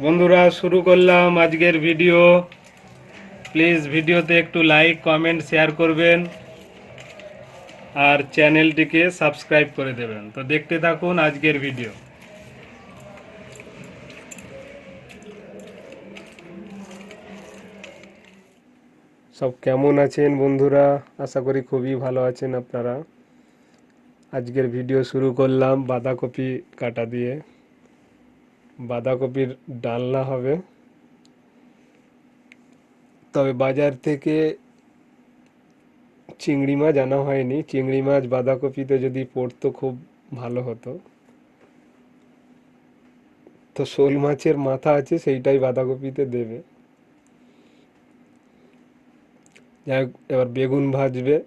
বন্ধুরা, শুরু করলাম আজকের ভিডিও। প্লিজ ভিডিওতে একটু লাইক, কমেন্ট, শেয়ার করবেন আর চ্যানেলটিকে সাবস্ক্রাইব করে দেবেন। তো দেখতে থাকুন আজকের ভিডিও। সব কেমন আছেন বন্ধুরা? আশা করি খুবই ভালো আছেন আপনারা। আজকের ভিডিও শুরু করলাম বাঁধাকপি কাটা দিয়ে। বাঁধাকপির ডালনা হবে। তবে বাজার থেকে চিংড়ি মাছ আনা হয়নি। চিংড়ি মাছ বাঁধাকপিতে যদি পড়তো খুব ভালো হতো। তো শোল মাছের মাথা আছে, সেইটাই বাঁধাকপিতে দেবে। যাই হোক, এবার বেগুন ভাজবে।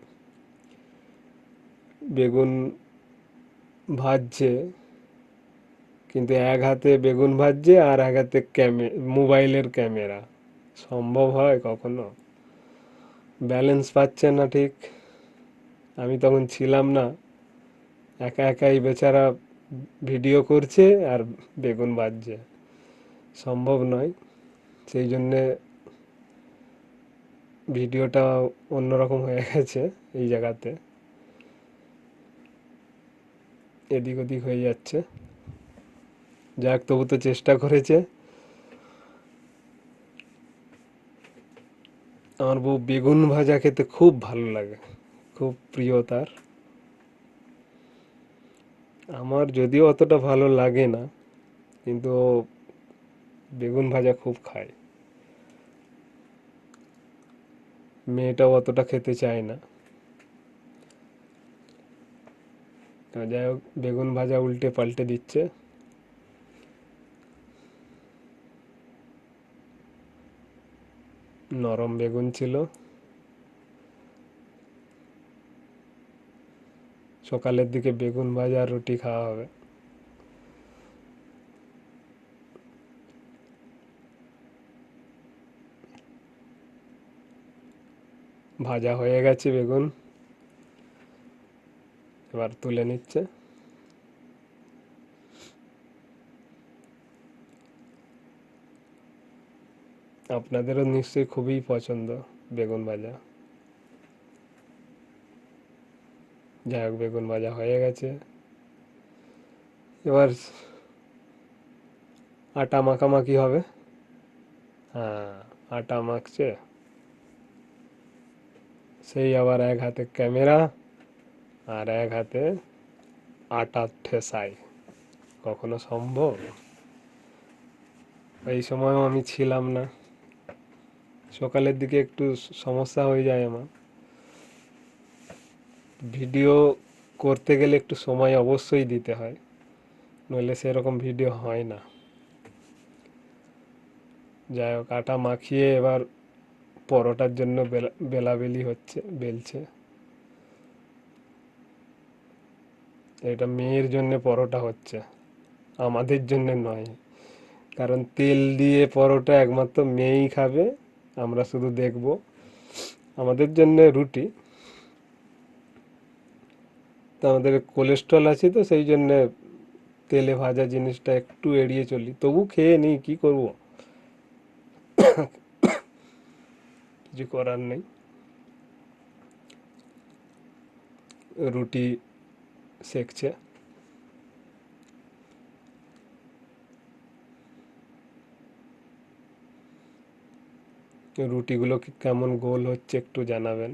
বেগুন ভাজছে, কিন্তু এক হাতে বেগুন ভাজছে আর এক হাতে মোবাইলের ক্যামেরা। সম্ভব হয় কখনো? ব্যালেন্স পাচ্ছে না ঠিক। আমি তখন ছিলাম না, একা একাই বেচারা ভিডিও করছে আর বেগুন ভাজছে। সম্ভব নয়। সেই জন্যে ভিডিওটা অন্যরকম হয়ে গেছে এই জায়গাতে। এদিক ওদিক হয়ে যাচ্ছে। যাক, তবু তো চেষ্টা করেছে। আমার বউ বেগুন ভাজা খেতে খুব ভালো লাগে, খুব প্রিয় তার। আমার যদিও অতটা ভালো লাগে না, কিন্তু ও বেগুন ভাজা খুব খায়। মেয়েটাও অতটা খেতে চায় না। তো যাই হোক, বেগুন ভাজা উল্টে পাল্টে দিচ্ছে। নরম বেগুন ছিল। সকালের দিকে বেগুন ভাজা আর রুটি খাওয়া হবে। ভাজা হয়ে গেছে বেগুন, এবার তুলে নিচ্ছে। আপনাদেরও নিশ্চয়ই খুবই পছন্দ বেগুন ভাজা। যাই হোক, বেগুন ভাজা হয়ে গেছে। এবার আটা মাখামাখি হবে। হ্যাঁ, আটা মাখছে। সেই আবার এক হাতে ক্যামেরা আর এক হাতে আটা ঠেসায়। কখনো সম্ভব? এই সময়ও আমি ছিলাম না। সকালের দিকে একটু সমস্যা হয়ে যায় আমার। ভিডিও করতে গেলে একটু সময় অবশ্যই দিতে হয়, নইলে সেরকম ভিডিও হয় না। যাই হোক, আটা মাখিয়ে এবার পরোটার জন্য বেলাবেলি হচ্ছে, বেলছে। এটা মেয়ের জন্য পরোটা হচ্ছে, আমাদের জন্য নয়। কারণ তেল দিয়ে পরোটা একমাত্র মেয়েই খাবে, আমরা শুধু দেখব। আমাদের জন্য রুটি। তো আমাদের কোলেস্ট্রল আছে, তো সেই জন্যে তেলে ভাজা জিনিসটা একটু এড়িয়ে চলি। তবু খেয়ে নিই, কী করব, কিছু করার নেই। রুটি সেকছে। রুটিগুলো কি কেমন গোল হচ্ছে একটু জানাবেন।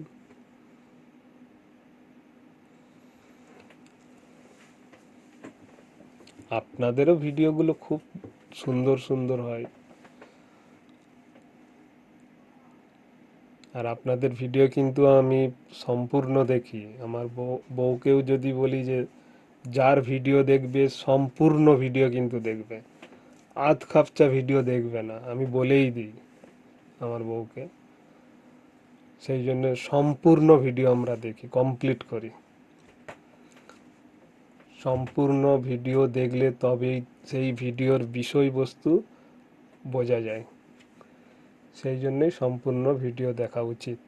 আপনাদেরও ভিডিওগুলো খুব সুন্দর সুন্দর হয়। আর আপনাদের ভিডিও কিন্তু আমি সম্পূর্ণ দেখি। আমার বউকেও যদি বলি যে যার ভিডিও দেখবে সম্পূর্ণ ভিডিও কিন্তু দেখবে, আধ খাপচা ভিডিও দেখবে না, আমি বলেই দিই আমার বউকে। সেই জন্য সম্পূর্ণ ভিডিও আমরা দেখি, কমপ্লিট করি। সম্পূর্ণ ভিডিও দেখলে তবেই সেই ভিডিওর বিষয়বস্তু বোঝা যায়। সেই জন্যই সম্পূর্ণ ভিডিও দেখা উচিত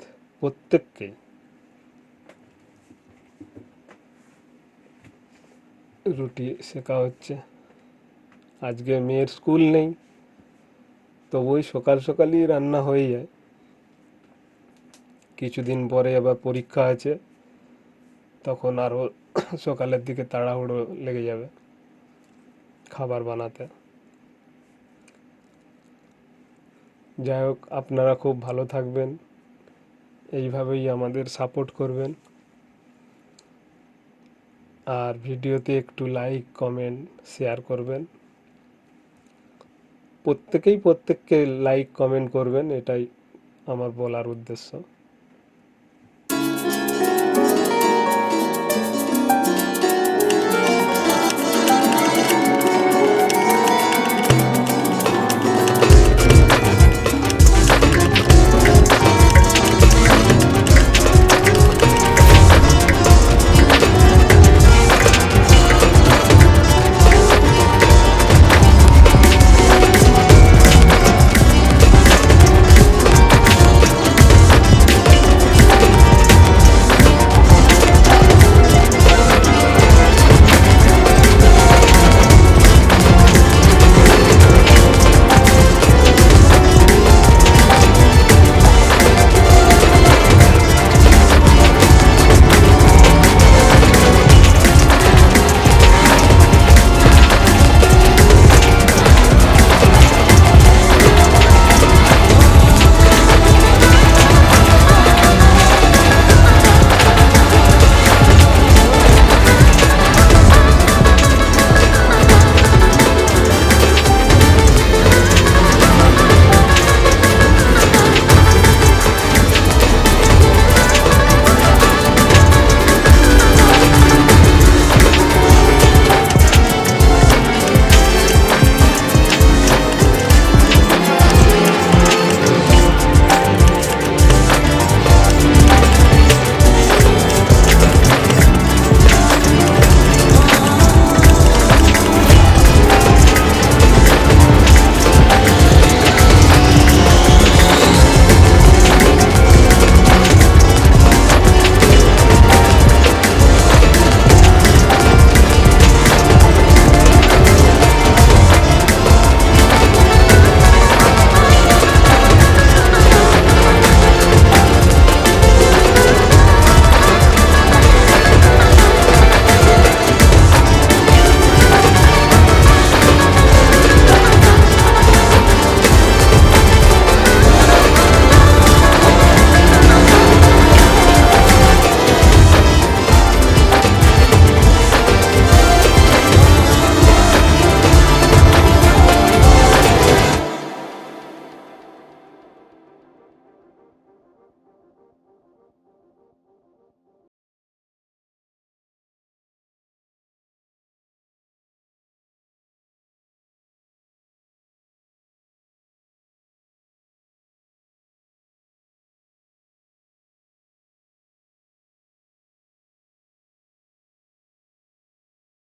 প্রত্যেককেই। রুটি শেখা হচ্ছে। আজকে মেয়ের স্কুল নেই, তো ওই সকাল সকালই রান্না হয়ে যায়। কিছুদিন পরে আবার পরীক্ষা আছে, তখন আরও সকালের দিকে তাড়াহুড়ো লেগে যাবে খাবার বানাতে। যাই হোক, আপনারা খুব ভালো থাকবেন, এইভাবেই আমাদের সাপোর্ট করবেন। আর ভিডিওতে একটু লাইক, কমেন্ট, শেয়ার করবেন। প্রত্যেককে লাইক কমেন্ট করবেন, এটাই আমার বলার উদ্দেশ্য।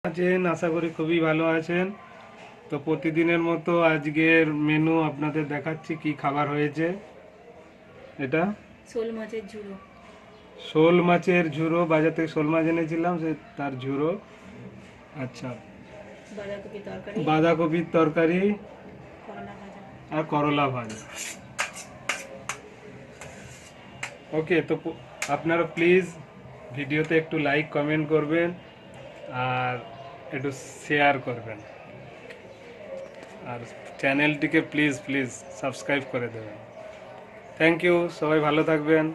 আছেন, আশা করি খুবই ভালো আছেন। তো প্রতিদিনের মতো আজকের মেনু আপনাদের দেখাচ্ছি কি খাবার হয়েছে। এটা শোল মাছের ঝুড়ো, শোল মাছের ঝুড়ো, বাজার থেকে শোল মাছ এনেছিলাম, সে তার ঝুড়ো। আচ্ছা, বাঁধাকপি তরকারি, বাঁধাকপির তরকারি করলা ভাজা। আর করলা ভাজা। ওকে, তো আপনারা প্লিজ ভিডিওতে একটু লাইক কমেন্ট করবেন আর একটু শেয়ার করবেন, আর চ্যানেলটিকে প্লিজ প্লিজ সাবস্ক্রাইব করে দেবেন। থ্যাংক ইউ, সবাই ভালো থাকবেন।